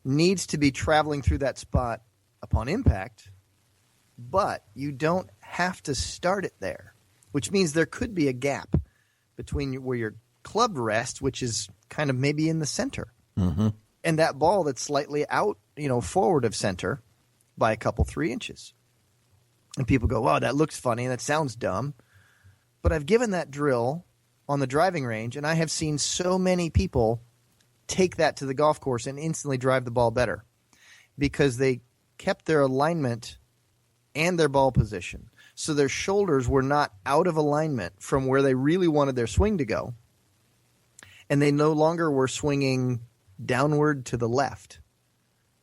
needs to be traveling through that spot upon impact, but you don't have to start it there, which means there could be a gap between where your club rests, which is kind of maybe in the center, mm-hmm. and that ball that's slightly out, forward of center by a couple 3 inches. And people go, wow, that looks funny. That sounds dumb. But I've given that drill on the driving range, and I have seen so many people take that to the golf course and instantly drive the ball better because they kept their alignment and their ball position. So their shoulders were not out of alignment from where they really wanted their swing to go. And they no longer were swinging downward to the left.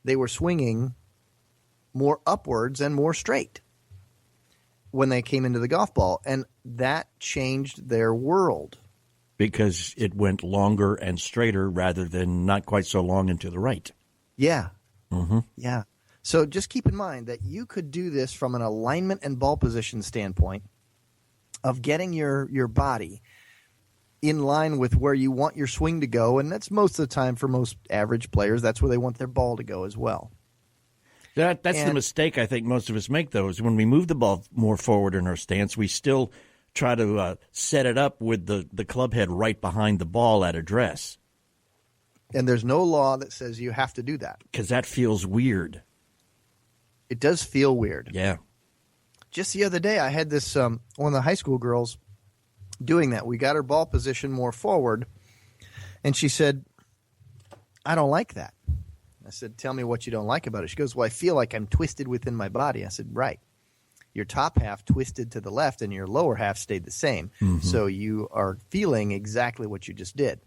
They were swinging more upwards and more straight when they came into the golf ball. And that changed their world. Because it went longer and straighter rather than not quite so long and to the right. Yeah. Mm-hmm. Yeah. So just keep in mind that you could do this from an alignment and ball position standpoint of getting your body in line with where you want your swing to go. And that's most of the time for most average players. That's where they want their ball to go as well. That's the mistake I think most of us make, though, is when we move the ball more forward in our stance, we still try to set it up with the club head right behind the ball at address. And there's no law that says you have to do that. Because that feels weird. It does feel weird. Yeah. Just the other day, I had this one of the high school girls doing that. We got her ball position more forward, and she said, I don't like that. I said, tell me what you don't like about it. She goes, well, I feel like I'm twisted within my body. I said, right. Your top half twisted to the left and your lower half stayed the same. Mm-hmm. So you are feeling exactly what you just did.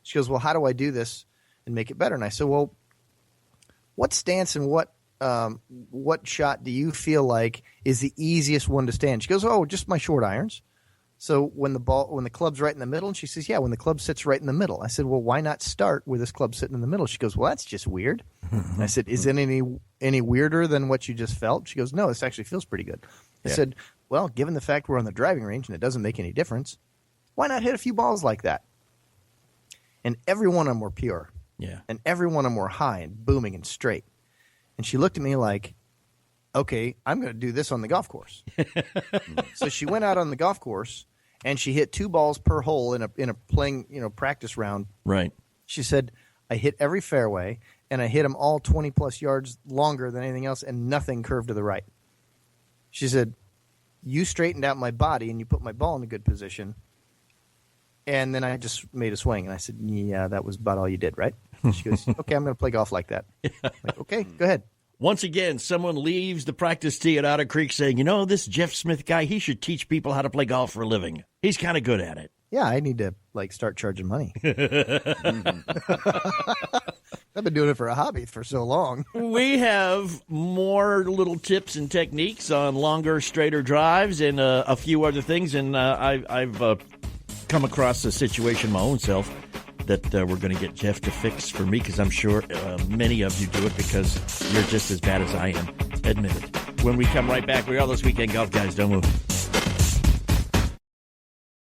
She goes, well, how do I do this and make it better? And I said, well, what stance and what shot do you feel like is the easiest one to stand? She goes, oh, just my short irons. So when the club's right in the middle, and she says, yeah, when the club sits right in the middle. I said, well, why not start with this club sitting in the middle? She goes, well, that's just weird. And I said, is it any weirder than what you just felt? She goes, no, this actually feels pretty good. I said, well, given the fact we're on the driving range and it doesn't make any difference, why not hit a few balls like that? And every one of them were pure. Yeah. And every one of them were high and booming and straight. And she looked at me like, okay, I'm going to do this on the golf course. So she went out on the golf course and she hit 2 balls per hole in a playing, practice round. Right. She said, I hit every fairway and I hit them all 20 plus yards longer than anything else and nothing curved to the right. She said, you straightened out my body and you put my ball in a good position. And then I just made a swing. And I said, yeah, that was about all you did, right? She goes, okay, I'm going to play golf like that. Like, okay, go ahead. Once again, someone leaves the practice tee at Otter Creek saying, this Jeff Smith guy, he should teach people how to play golf for a living. He's kind of good at it. Yeah, I need to start charging money. I've been doing it for a hobby for so long. We have more little tips and techniques on longer, straighter drives and a few other things. And I've come across a situation my own self that we're going to get Jeff to fix for me because I'm sure many of you do it because you're just as bad as I am. Admit it. When we come right back, we are those Weekend Golf Guys. Don't move.